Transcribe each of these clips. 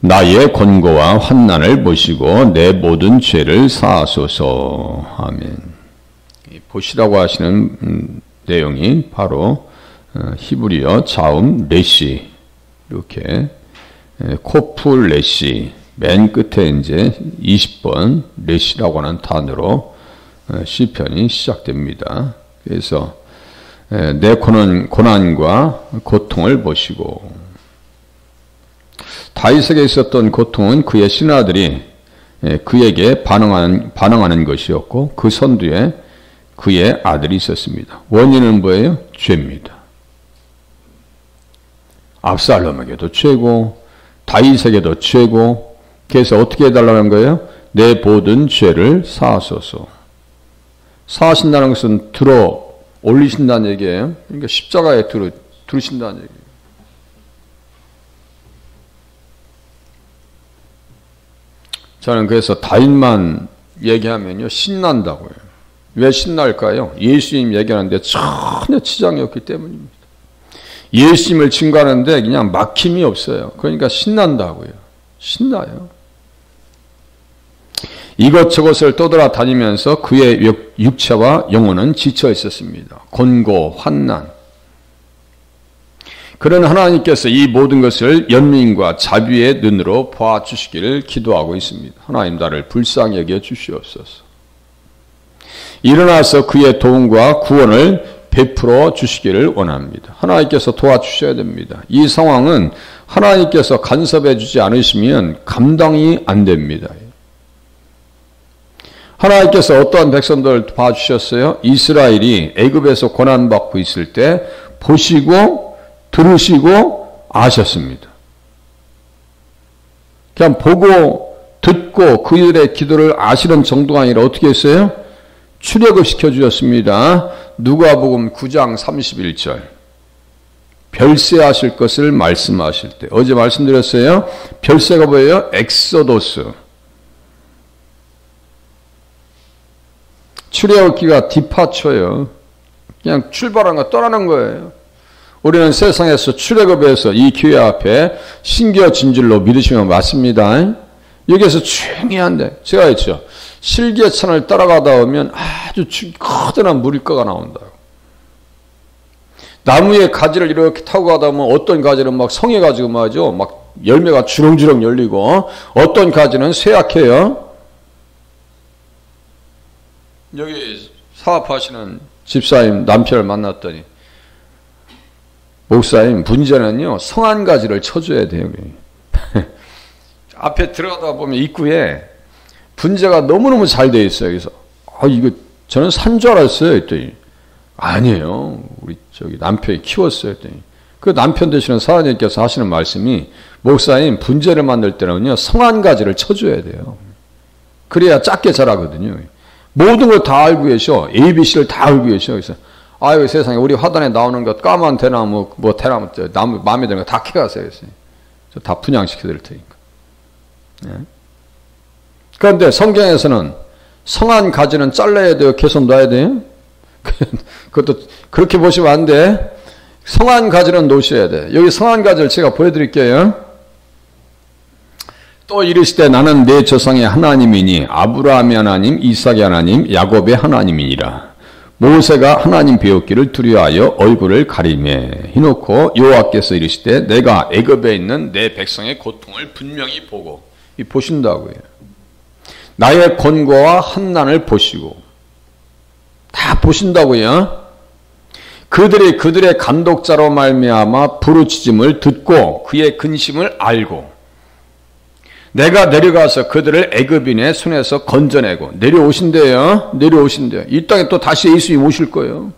나의 권고와 환난을 보시고 내 모든 죄를 사하소서. 아멘. 보시라고 하시는 내용이 바로 히브리어 자음 레시, 이렇게 코프 레시, 맨 끝에 이제 20번 레시라고 하는 단어로 시편이 시작됩니다. 그래서 내 고난과 고통을 보시고, 다윗에게 있었던 고통은 그의 신하들이 그에게 반응하는 것이었고, 그 선두에 그의 아들이 있었습니다. 원인은 뭐예요? 죄입니다. 압살롬에게도 죄고 다윗에게도 죄고, 그래서 어떻게 해달라는 거예요? 내 모든 죄를 사하소서. 사하신다는 것은 들어 올리신다는 얘기예요. 그러니까 십자가에 들으신다는 얘기예요. 저는 그래서 다윗만 얘기하면요 신난다고요. 왜 신날까요? 예수님 얘기하는데 전혀 지장이 없기 때문입니다. 예수님을 증거하는데 그냥 막힘이 없어요. 그러니까 신난다고요. 신나요. 이것저것을 떠돌아다니면서 그의 육체와 영혼은 지쳐 있었습니다. 곤고, 환난. 그런 하나님께서 이 모든 것을 연민과 자비의 눈으로 봐주시기를 기도하고 있습니다. 하나님 나를 불쌍히 여겨 주시옵소서. 일어나서 그의 도움과 구원을 베풀어 주시기를 원합니다. 하나님께서 도와주셔야 됩니다. 이 상황은 하나님께서 간섭해 주지 않으시면 감당이 안 됩니다. 하나님께서 어떠한 백성들을 봐주셨어요? 이스라엘이 애굽에서 고난받고 있을 때 보시고 들으시고 아셨습니다. 그냥 보고 듣고 그들의 기도를 아시는 정도가 아니라 어떻게 했어요? 출애굽 시켜주셨습니다. 누가복음 9장 31절. 별세하실 것을 말씀하실 때, 어제 말씀드렸어요. 별세가 뭐예요? 엑소도스. 출애굽기가 디파처예요. 그냥 출발한 거 떠나는 거예요. 우리는 세상에서 출애굽에서 이 교회 앞에 신겨진 줄로 믿으시면 맞습니다. 여기에서 중요한데, 제가 했죠. 실개천을 따라가다 보면 아주 커다란 물가가 나온다고. 나무의 가지를 이렇게 타고 가다 보면 어떤 가지는 막 성해가지고 말이죠. 막 열매가 주렁주렁 열리고, 어떤 가지는 쇠약해요. 여기 사업하시는 집사님 남편을 만났더니, 목사님 문제는요 성한 가지를 쳐줘야 돼요. 앞에 들어가다 보면 입구에 분재가 너무너무 잘 되어 있어요. 그래서 이거 저는 산 줄 알았어요. 했더니 아니에요. 우리 저기 남편이 키웠어요. 했더니 그 남편 되시는 사장님께서 하시는 말씀이, 목사님 분재를 만들 때는요 성한 가지를 쳐줘야 돼요. 그래야 작게 자라거든요. 모든 걸 다 알고 계셔. ABC를 다 알고 계셔. 그래서 아유 세상에 우리 화단에 나오는 것 까만 대나무 뭐 대나무 나무 마음에 드는 거 다 캐가세요. 저 다 분양시켜 드릴 테니까. 네. 그런데 성경에서는 성한 가지는 잘라야 돼요? 계속 놔야 돼요? 그것도 그렇게 보시면 안 돼. 성한 가지는 놓으셔야 돼. 여기 성한 가지를 제가 보여드릴게요. 또 이르시되 나는 내 조상의 하나님이니 아브라함의 하나님, 이삭의 하나님, 야곱의 하나님이니라. 모세가 하나님 배웠기를 두려워하여 얼굴을 가리매 해놓고 여호와께서 이르시되 내가 애굽에 있는 내 백성의 고통을 분명히 보고, 보신다고요. 나의 권고와 환난을 보시고, 다 보신다고요. 그들의 간독자로 말미암아 부르짖음을 듣고 그의 근심을 알고, 내가 내려가서 그들을 애굽인의 손에서 건져내고, 내려오신대요. 이 땅에 또 다시 예수님 오실 거예요.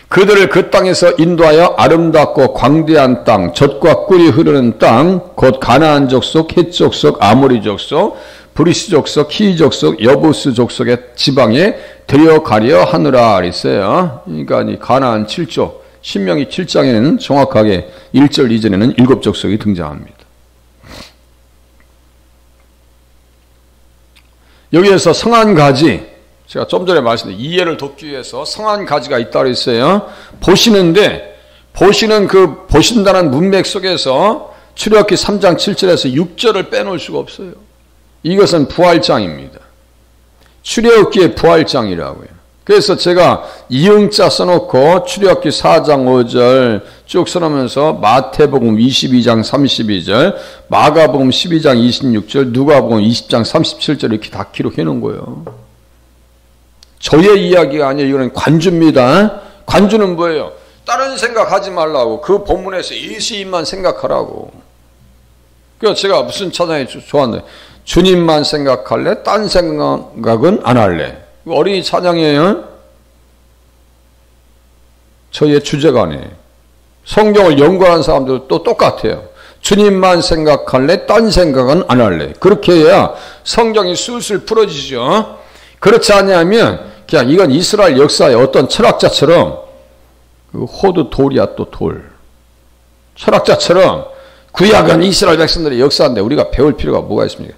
그들을 그 땅에서 인도하여 아름답고 광대한 땅, 젖과 꿀이 흐르는 땅, 곧 가나안 족속, 헷 족속, 아모리 족속, 브리스 족속, 히 족속, 여부스 족속의 지방에 데려가려 하느라 그랬어요. 그러니까 이 가나안 7족, 신명기 7장에는 정확하게 1절 이전에는 7족속이 등장합니다. 여기에서 성한 가지, 제가 좀 전에 말씀드린 이해를 돕기 위해서 성한 가지가 있다고 했어요. 보시는데, 보신다는 문맥 속에서 출애굽기 3장 7절에서 6절을 빼놓을 수가 없어요. 이것은 부활장입니다. 출애굽기의 부활장이라고요. 그래서 제가 이응자 써놓고 출애굽기 4장 5절 쭉 써놓으면서 마태복음 22장 32절, 마가복음 12장 26절, 누가복음 20장 37절 이렇게 다 기록해 놓은 거예요. 저의 이야기가 아니에요. 이거는 관주입니다. 관주는 뭐예요? 다른 생각하지 말라고. 그 본문에서 예수님만 생각하라고. 그래서 제가 무슨 찬양이 좋았는데 주님만 생각할래? 딴 생각은 안 할래. 어린이 찬양이에요. 저의 주제가 아니에요. 성경을 연구하는 사람들도 똑같아요. 주님만 생각할래? 딴 생각은 안 할래. 그렇게 해야 성경이 술술 풀어지죠. 그렇지 않냐면 그냥 이건 이스라엘 역사의 어떤 철학자처럼 그 호두 돌이야 또 돌. 철학자처럼 구약은 이스라엘 백성들의 역사인데 우리가 배울 필요가 뭐가 있습니까?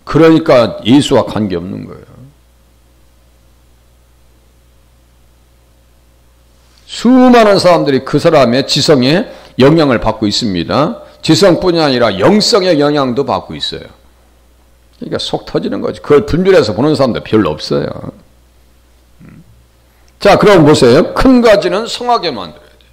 그러니까 예수와 관계없는 거예요. 수많은 사람들이 그 사람의 지성에 영향을 받고 있습니다. 지성뿐이 아니라 영성의 영향도 받고 있어요. 그러니까 속 터지는 거지. 그걸 분별해서 보는 사람도 별로 없어요. 자, 그럼 보세요. 큰 가지는 성하게 만들어야 돼요.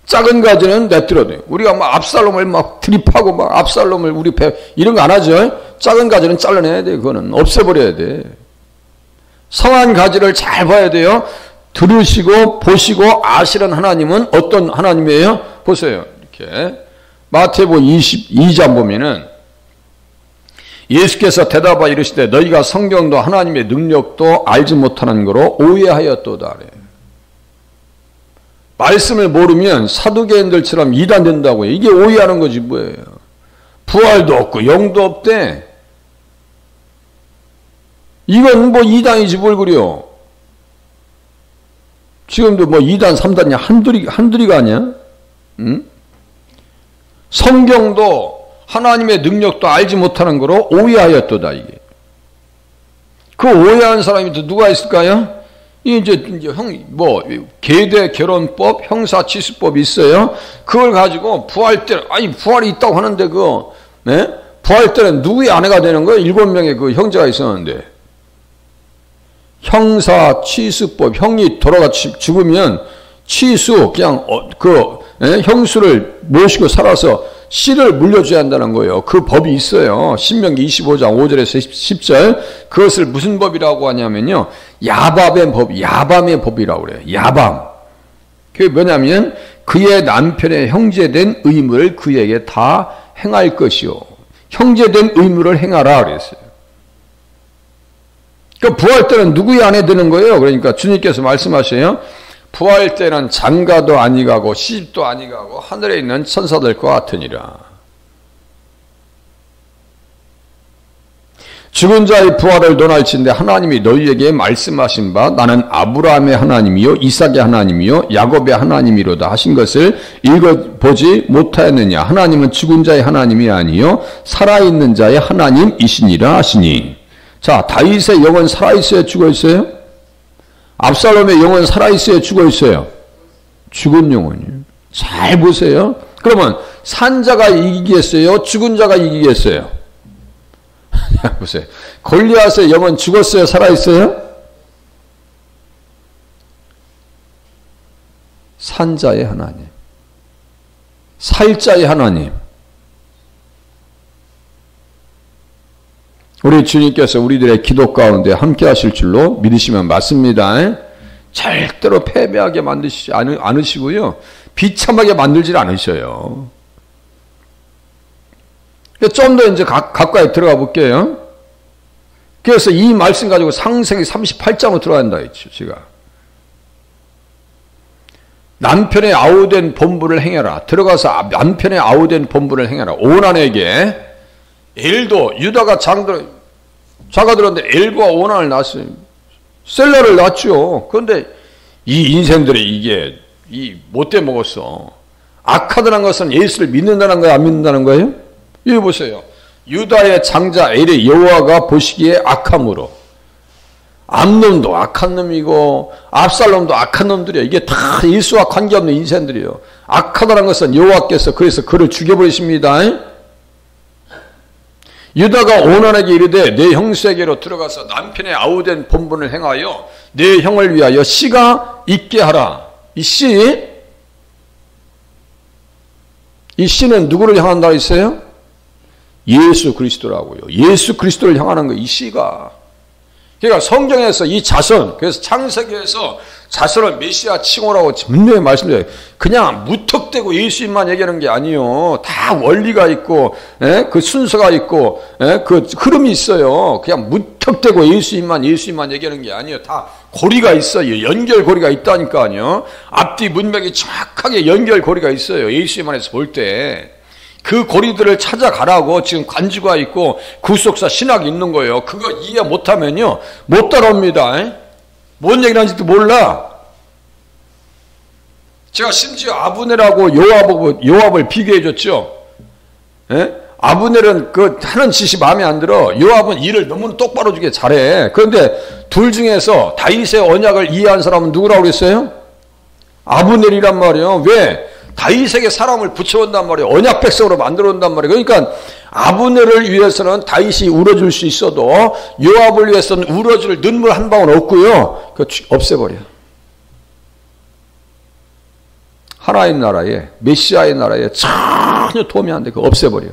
작은 가지는 내버려야 돼요. 우리가 막 압살롬을 막 드립하고 막 압살롬을 우리 이런 거 안 하죠. 작은 가지는 잘라내야 돼요. 그거는 없애버려야 돼. 성한 가지를 잘 봐야 돼요. 들으시고 보시고 아시는 하나님은 어떤 하나님이에요? 보세요. 이렇게 마태복음 22장 보면은 예수께서 대답하여 이르시되 너희가 성경도 하나님의 능력도 알지 못하는 거로 오해하였도다. 말씀을 모르면 사두개인들처럼 이단된다고요. 이게 오해하는 거지 뭐예요. 부활도 없고 영도 없대. 이건 뭐 이단이지 뭘 그려. 지금도 뭐 2단, 3단이 한둘이가 아니야? 응? 성경도 하나님의 능력도 알지 못하는 거로 오해하였도다, 이게. 그 오해한 사람이 또 누가 있을까요? 이제 계대 결혼법, 형사치수법이 있어요. 그걸 가지고 부활 때, 부활이 있다고 하는데 네? 부활 때는 누구의 아내가 되는 거예요? 7명의 그 형제가 있었는데. 형사 취수법, 형이 돌아가 죽으면 취수 그냥 형수를 모시고 살아서 씨를 물려줘야 한다는 거예요. 그 법이 있어요. 신명기 25장 5절에서 10절. 그것을 무슨 법이라고 하냐면요, 야밤의 법이라고 그래요. 야밤. 그게 뭐냐면 그의 남편의 형제된 의무를 그에게 다 행할 것이요. 형제된 의무를 행하라 그랬어요. 그 부활 때는 누구의 아내 되는 거예요? 그러니까 주님께서 말씀하셔요. 부활 때는 장가도 아니가고 시집도 아니가고 하늘에 있는 천사들과 같으니라. 죽은 자의 부활을 논할진대 하나님이 너희에게 말씀하신 바 나는 아브라함의 하나님이요 이삭의 하나님이요 야곱의 하나님이로다 하신 것을 읽어보지 못하였느냐. 하나님은 죽은 자의 하나님이 아니요 살아있는 자의 하나님이시니라 하시니. 자, 다윗의 영은 살아있어요? 죽어있어요? 압살롬의 영은 살아있어요? 죽어있어요? 죽은 영혼이에요. 잘 보세요. 그러면 산 자가 이기겠어요? 죽은 자가 이기겠어요? 보세요. 골리앗의 영은 죽었어요? 살아있어요? 산자의 하나님. 살자의 하나님. 우리 주님께서 우리들의 기도 가운데 함께 하실 줄로 믿으시면 맞습니다. 절대로 패배하게 만드시지 않으시고요. 비참하게 만들질 않으셔요. 좀 더 이제 가까이 들어가 볼게요. 그래서 이 말씀 가지고 창세기 38장으로 들어간다 했죠, 제가. 남편의 아우된 본분을 행해라. 들어가서 남편의 아우된 본분을 행해라. 오난에게 엘도, 유다가 자가 들었는데 엘과 오난을 낳았어요. 셀라를 낳죠. 그런데 이 인생들이 이게 못돼 먹었어. 악하다는 것은 예수를 믿는다는 거예요? 안 믿는다는 거예요? 여기 보세요. 유다의 장자 엘의 여호와가 보시기에 악함으로 암놈도 악한 놈이고 압살롬도 악한 놈들이야. 이게 다 예수와 관계없는 인생들이에요. 악하다는 것은 여호와께서 그래서 그를 죽여버리십니다. 유다가 오난에게 이르되 내 형수에게로 들어가서 남편의 아우된 본분을 행하여 내 형을 위하여 씨가 있게 하라. 이 씨는 누구를 향한다 했어요? 예수 그리스도라고요. 예수 그리스도를 향하는 거예요. 이 씨가. 그러니까 성경에서 이 자손, 그래서 창세기에서 자손을 메시아 칭호라고 분명히 말씀드려요. 그냥 무턱대고 예수님만 얘기하는 게 아니에요. 다 원리가 있고, 그 순서가 있고, 그 흐름이 있어요. 그냥 무턱대고 예수님만 얘기하는 게 아니에요. 다 고리가 있어요. 연결고리가 있다니까요. 앞뒤 문맥이 정확하게 연결고리가 있어요. 예수님 안에서 볼 때. 그 고리들을 찾아가라고 지금 간주가 있고 구속사 신학이 있는 거예요. 그거 이해 못하면요 못 따라옵니다. 뭔 얘기를 하는지도 몰라. 제가 심지어 아브넬하고 요압을 비교해 줬죠. 아브넬은 그 하는 짓이 마음에 안 들어. 요압은 일을 너무 똑바로 주게 잘해. 그런데 둘 중에서 다윗의 언약을 이해한 사람은 누구라고 그랬어요? 아브넬이란 말이에요. 왜? 다윗에게 사람을 붙여온단 말이에요. 언약 백성으로 만들어온단 말이에요. 그러니까 아브넬을 위해서는 다윗이 울어줄 수 있어도 요압을 위해서는 울어줄 눈물 한 방울 없고요. 그거 없애버려. 하나님 나라에, 메시아의 나라에 전혀 도움이 안 돼. 그거 없애버려.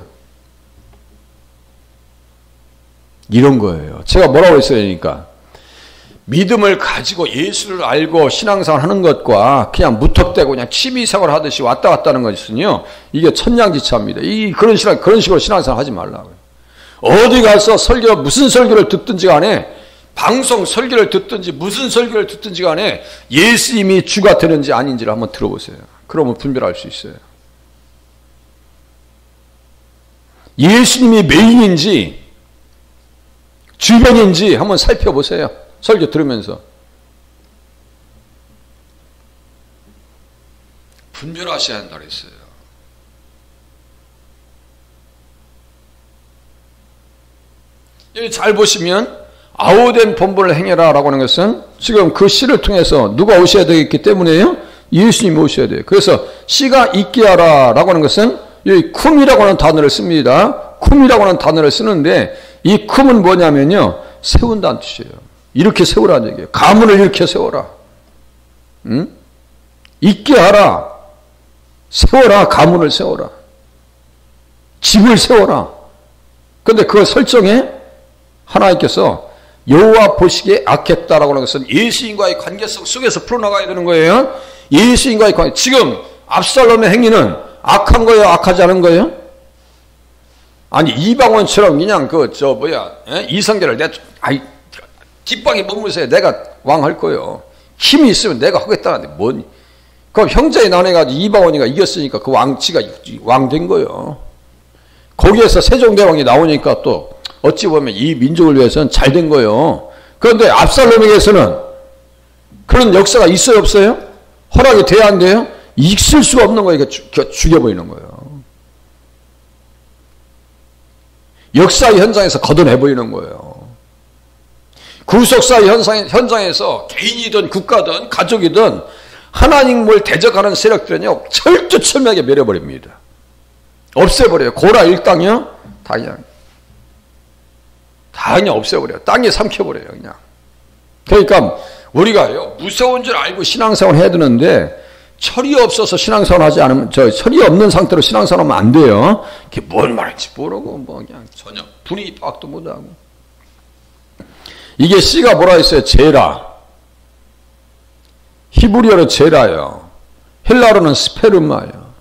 이런 거예요. 제가 뭐라고 했어요? 그러니까 믿음을 가지고 예수를 알고 신앙생활 하는 것과 그냥 무턱대고 그냥 취미생활 하듯이 왔다 갔다 하는 것은요, 이게 천냥지차입니다. 그런 식으로 신앙생활 하지 말라고요. 어디 가서 무슨 설교를 듣든지 간에, 방송 설교를 듣든지 무슨 설교를 듣든지 간에 예수님이 주가 되는지 아닌지를 한번 들어보세요. 그러면 분별할 수 있어요. 예수님이 메인인지 주변인지 한번 살펴보세요. 설교 들으면서. 분별하셔야 한다 그랬어요. 여기 잘 보시면 아우된 본분을 행해라 라고 하는 것은 지금 그 씨를 통해서 누가 오셔야 되기 때문에요? 예수님이 오셔야 돼요. 그래서 씨가 있게 하라 라고 하는 것은 여기 쿰이라고 하는 단어를 씁니다. 쿰이라고 하는 단어를 쓰는데 이 쿰은 뭐냐면요, 세운다는 뜻이에요. 이렇게 세우라는 얘기예요. 가문을 이렇게 세워라. 응? 있게 하라. 세워라. 가문을 세워라. 집을 세워라. 그런데 그걸 설정해 하나님께서 여호와 보시기에 악했다라고 하는 것은 예수님과의 관계성 속에서 풀어나가야 되는 거예요. 예수님과의 관계. 지금 압살롬의 행위는 악한 거예요? 악하지 않은 거예요? 아니 이방원처럼 그냥 이성계를 뒷방에 머무르세요. 내가 왕 할 거예요. 힘이 있으면 내가 하겠다는데 뭐니? 그럼 형제의 난해가지고 이방원이가 이겼으니까 그 왕치가 왕 된 거예요. 거기에서 세종대왕이 나오니까 또 어찌 보면 이 민족을 위해서는 잘 된 거예요. 그런데 압살롬에게서는 그런 역사가 있어요, 없어요? 허락이 돼야 안 돼요? 있을 수가 없는 거예요. 죽여버리는 거예요. 역사의 현장에서 걷어내버리는 거예요. 구속사의 현장에서 개인이든 국가든 가족이든 하나님을 대적하는 세력들은요, 철두철미하게 멸해버립니다. 없애버려요. 고라 일당이요? 다 그냥 없애버려요. 땅에 삼켜버려요, 그냥. 그러니까 우리가요, 무서운 줄 알고 신앙생활 해야 되는데, 철이 없어서 신앙생활 하지 않으면, 철이 없는 상태로 신앙생활 하면 안 돼요. 그게 뭘 말할지 모르고, 그냥 전혀 분위기 파악도 못하고. 이게 씨가 뭐라 했어요? 제라. 히브리어로 제라예요. 헬라어로는 스페르마예요.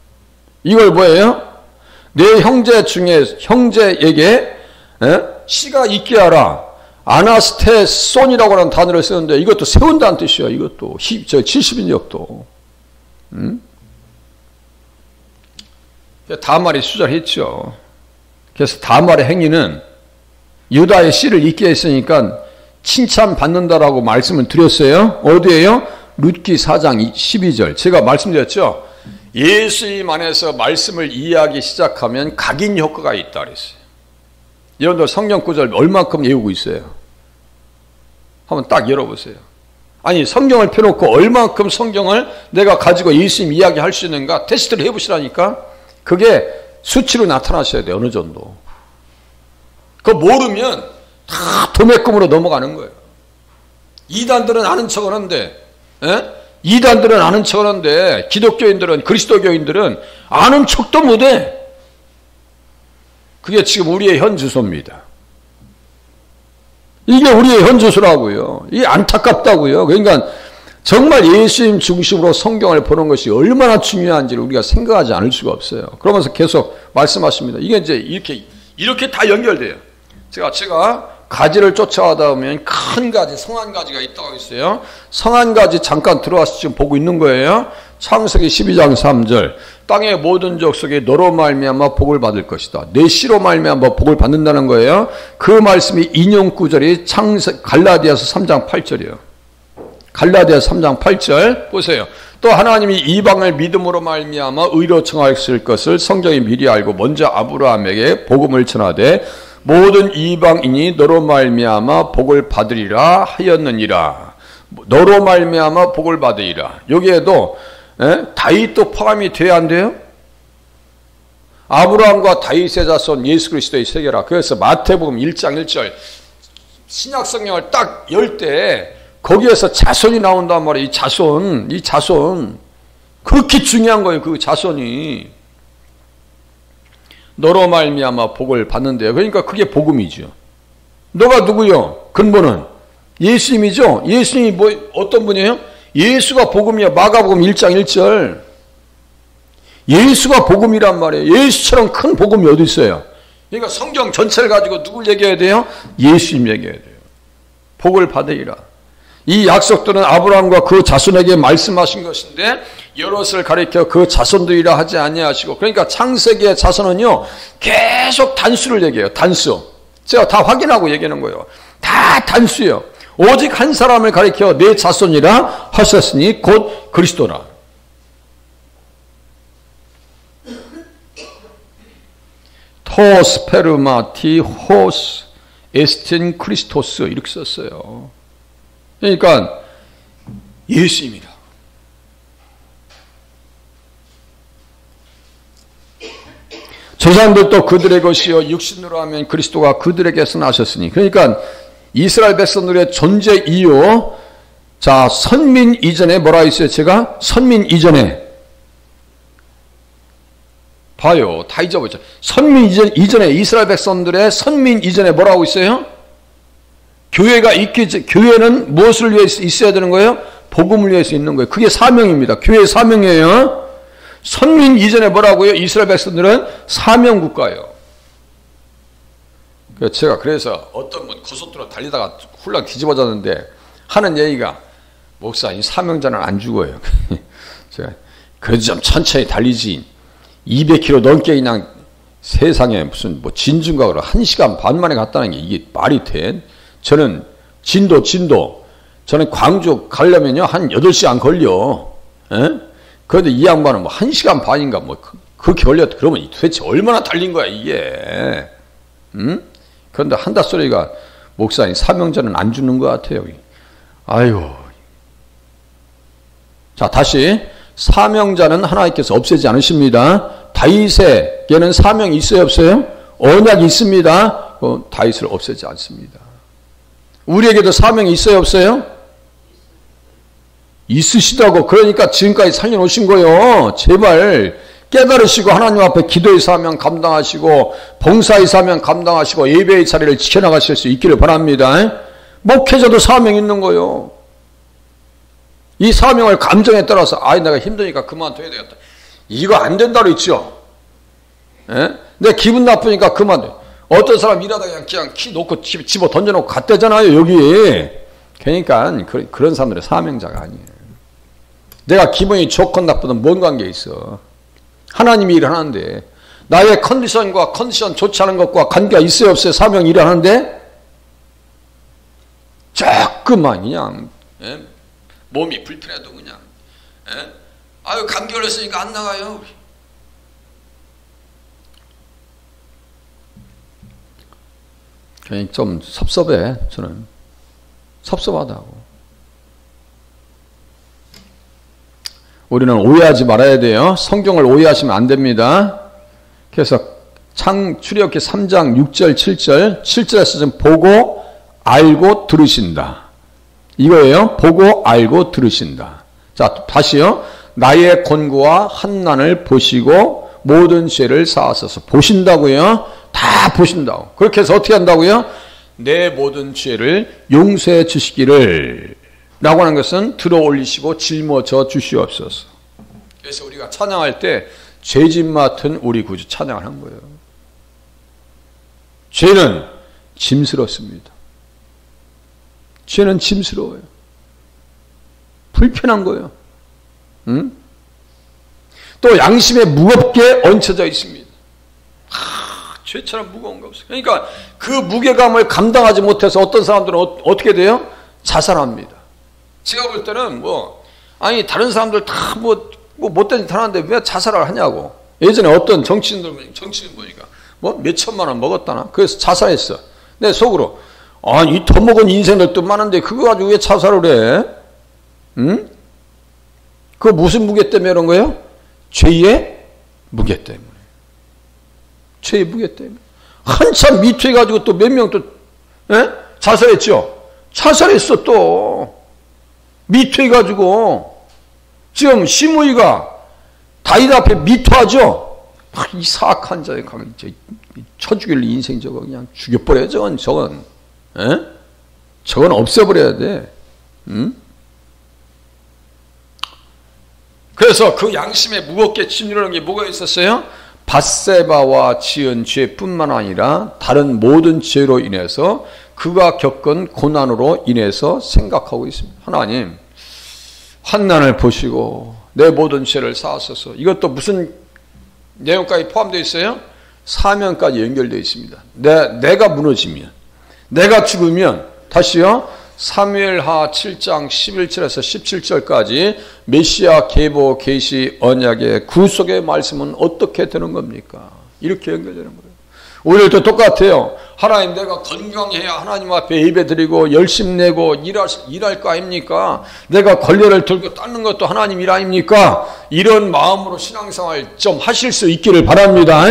이걸 뭐예요? 내 형제 중에 형제에게 씨가 있게 하라. 아나스테손이라고 하는 단어를 쓰는데 이것도 세운다는 뜻이에요. 이것도 70인역도. 다말이 수절했죠. 그래서 다말의 행위는 유다의 씨를 있게 했으니까 칭찬받는다라고 말씀을 드렸어요. 어디에요? 룻기 4장 12절. 제가 말씀드렸죠. 예수님 안에서 말씀을 이해하기 시작하면 각인 효과가 있다 그랬어요. 여러분들 성경 구절 얼만큼 외우고 있어요? 한번 딱 열어보세요. 아니 성경을 펴놓고 얼만큼 성경을 내가 가지고 예수님 이야기할 수 있는가 테스트를 해보시라니까. 그게 수치로 나타나셔야 돼. 어느 정도. 그거 모르면 다 도매금으로 넘어가는 거예요. 이단들은 아는 척을 하는데, 이단들은 아는 척을 하는데 기독교인들은, 그리스도교인들은 아는 척도 못해. 그게 지금 우리의 현 주소입니다. 이게 우리의 현 주소라고요. 이게 안타깝다고요. 그러니까 정말 예수님 중심으로 성경을 보는 것이 얼마나 중요한지를 우리가 생각하지 않을 수가 없어요. 그러면서 계속 말씀하십니다. 이게 이제 이렇게 다 연결돼요. 제가 가지를 쫓아가다 보면 큰 가지, 성한 가지가 있다고 했어요. 성한 가지 잠깐 들어와서 지금 보고 있는 거예요. 창세기 12장 3절. 땅의 모든 족속이 너로 말미암아 복을 받을 것이다. 내 씨로 말미암아 복을 받는다는 거예요. 그 말씀이 인용 구절이 갈라디아서 3장 8절이에요. 갈라디아서 3장 8절 보세요. 또 하나님이 이방을 믿음으로 말미암아 의로 청하였을 것을 성경이 미리 알고 먼저 아브라함에게 복음을 전하되 모든 이방인이 너로 말미암아 복을 받으리라 하였느니라. 너로 말미암아 복을 받으리라. 여기에도 다윗도 포함이 돼야 안 돼요? 아브라함과 다윗의 자손 예수 그리스도의 세계라. 그래서 마태복음 1장 1절 신약 성경을 딱 열 때 거기에서 자손이 나온단 말이에요. 이 자손 그렇게 중요한 거예요. 그 자손이 너로 말미암아 복을 받는데요. 그러니까 그게 복음이죠. 너가 누구요? 근본은 예수님이죠. 예수님이 어떤 분이에요? 예수가 복음이야. 마가복음 1장 1절. 예수가 복음이란 말이에요. 예수처럼 큰 복음이 어디 있어요? 그러니까 성경 전체를 가지고 누굴 얘기해야 돼요? 예수님 얘기해야 돼요. 복을 받으리라. 이 약속들은 아브라함과 그 자손에게 말씀하신 것인데 여럿을 가리켜 그 자손들이라 하지 아니하시고, 그러니까 창세기의 자손은요 계속 단수를 얘기해요. 단수. 제가 다 확인하고 얘기하는 거예요. 다 단수예요. 오직 한 사람을 가리켜 내 자손이라 하셨으니 곧 그리스도라. 토스페르마티 호스 에스틴 크리스토스 이렇게 썼어요. 그러니까 예수입니다. 조상들도 그들의 것이요 육신으로 하면 그리스도가 그들에게서 나셨으니. 그러니까 이스라엘 백성들의 존재 이유. 자, 선민 이전에 뭐라 했어요? 제가 선민 이전에 봐요. 다 잊어버렸죠. 선민 이전에 이스라엘 백성들의 선민 이전에 뭐라고 있어요? 교회가 교회는 무엇을 위해서 있어야 되는 거예요? 복음을 위해서 있는 거예요. 그게 사명입니다. 교회의 사명이에요. 선민 이전에 뭐라고요? 이스라엘 백성들은 사명국가예요. 제가 그래서 어떤 분 고속도로 달리다가 훌랑 뒤집어졌는데 하는 얘기가, 목사님 사명자는 안 죽어요. 제가 그래도 좀 천천히 달리지 200km 넘게 그냥 세상에 무슨 뭐 진중각으로 1시간 반 만에 갔다는 게 이게 말이 돼? 저는 진도 저는 광주 가려면요 한 8시간 걸려. 그런데 이 양반은 뭐 1시간 반인가 뭐 그렇게 걸렸다. 그러면 도대체 얼마나 달린 거야 이게? 그런데 한다 소리가, 목사님 사명자는 안 죽는 것 같아요. 아유. 자, 다시. 사명자는 하나님께서 없애지 않으십니다. 다윗에게는 사명이 있어요, 없어요? 언약이 있습니다. 다윗을 없애지 않습니다. 우리에게도 사명이 있어요, 없어요? 있으시다고. 그러니까 지금까지 살려놓으신 거예요. 제발 깨달으시고 하나님 앞에 기도의 사명 감당하시고 봉사의 사명 감당하시고 예배의 자리를 지켜나가실 수 있기를 바랍니다. 목회자도 사명이 있는 거예요. 이 사명을 감정에 따라서 내가 힘드니까 그만둬야 되겠다. 이거 안 된다고 했죠. 내 기분 나쁘니까 그만둬. 어떤 사람 일하다가 그냥 키 놓고 집어 던져놓고 갔대잖아요. 여기. 그러니까 그런 사람들은 사명자가 아니에요. 내가 기분이 좋건 나쁘든 뭔 관계 있어. 하나님이 일을 하는데 나의 컨디션과 컨디션 좋지 않은 것과 관계가 있어요 없어요? 사명 일을 하는데 조금만 그냥 몸이 불편해도 그냥 아유 감기 걸렸으니까 안 나가요. 그냥 좀 섭섭해 저는. 섭섭하다고. 우리는 오해하지 말아야 돼요. 성경을 오해하시면 안 됩니다. 그래서 출애굽기 3장 6절 7절 7절에서 좀 보고 알고 들으신다. 이거예요. 보고 알고 들으신다. 자, 다시요. 나의 권고와 환난을 보시고 모든 죄를 사하소서. 보신다고요. 다 보신다고. 그렇게 해서 어떻게 한다고요? 내 모든 죄를 용서해 주시기를 라고 하는 것은 들어 올리시고 짊어져 주시옵소서. 그래서 우리가 찬양할 때 죄짐 맡은 우리 구주 찬양을 한 거예요. 죄는 짐스럽습니다. 죄는 짐스러워요. 불편한 거예요. 응? 또 양심에 무겁게 얹혀져 있습니다. 죄처럼 무거운 거 없어요. 그러니까 그 무게감을 감당하지 못해서 어떤 사람들은 어떻게 돼요? 자살합니다. 제가 볼 때는 아니 다른 사람들 다 못된 짓 하는데 왜 자살을 하냐고. 예전에 어떤 정치인 보니까 몇 천만 원 먹었다나. 그래서 자살했어. 내 속으로 아니 더 먹은 인생들도 많은데 그거 가지고 왜 자살을 해? 응? 그거 무슨 무게 때문에 그런 거예요? 죄의 무게 때문에. 죄의 무게 때문에. 한참 미투해가지고 또 몇 명 또 자살했죠. 자살했어 또. 미투해가지고 지금 시므이가 다윗 앞에 미투하죠. 이 사악한 자의 강인 쳐죽일 인생 저거 그냥 죽여버려. 저건 저건 없애버려야 돼. 응? 그래서 그 양심에 무겁게 짓누르는 게 뭐가 있었어요? 밧세바와 지은 죄뿐만 아니라 다른 모든 죄로 인해서 그가 겪은 고난으로 인해서 생각하고 있습니다. 하나님, 환난을 보시고 내 모든 죄를 사하소서. 이것도 무슨 내용까지 포함되어 있어요? 사명까지 연결되어 있습니다. 내가 무너지면, 내가 죽으면, 다시요, 사무엘하 7장 11절에서 17절까지 메시아 계보 계시 언약의 구속의 말씀은 어떻게 되는 겁니까? 이렇게 연결되는 거예요. 오늘도 똑같아요. 하나님, 내가 건강해야 하나님 앞에 예배드리고 열심 내고 일할 거 아닙니까? 내가 걸레를 들고 닦는 것도 하나님 일 아닙니까? 이런 마음으로 신앙생활 좀 하실 수 있기를 바랍니다.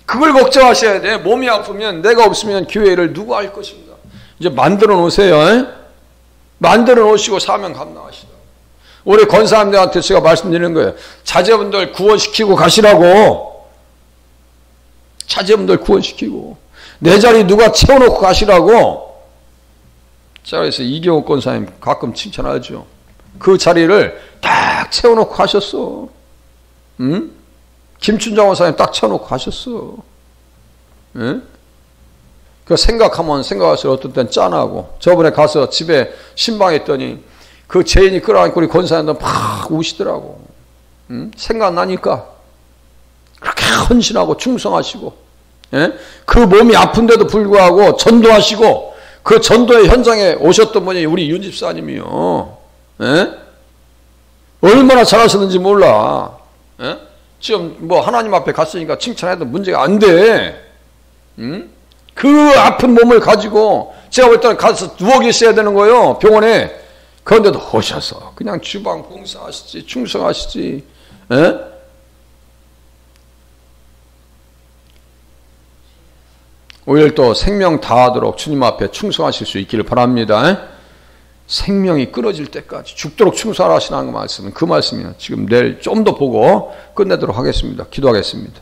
그걸 걱정하셔야 돼. 몸이 아프면 내가 없으면 교회를 누가 할 것입니다. 이제 만들어 놓으세요. 만들어 놓으시고 사명 감당하시라. 우리 권사님들한테 제가 말씀드리는 거예요. 자제분들 구원시키고 가시라고. 자제분들 구원시키고. 내 자리 누가 채워놓고 가시라고. 자, 그래서 이경욱 권사님 가끔 칭찬하죠. 그 자리를 딱 채워놓고 가셨어. 응? 김춘장 원사님 딱 채워놓고 가셨어. 응? 그 생각하면 생각할수록 어떤 때는 짠하고. 저번에 가서 집에 신방했더니 그 죄인이 끌어안고 우리 권사님들 막 우시더라고. 응? 생각나니까 그렇게 헌신하고 충성하시고, 예? 그 몸이 아픈데도 불구하고 전도하시고, 그 전도의 현장에 오셨던 분이 우리 윤 집사님이요. 예? 얼마나 잘하셨는지 몰라. 예? 지금 하나님 앞에 갔으니까 칭찬해도 문제가 안 돼. 응? 그 아픈 몸을 가지고 제가 볼 때는 가서 누워 계셔야 되는 거예요. 병원에. 그런데도 오셔서 그냥 주방 봉사하시지, 충성하시지. 에? 오히려 또 생명 다하도록 주님 앞에 충성하실 수 있기를 바랍니다. 생명이 끊어질 때까지 죽도록 충성하시라는 말씀은 그 말씀이에요. 지금 내일 좀 더 보고 끝내도록 하겠습니다. 기도하겠습니다.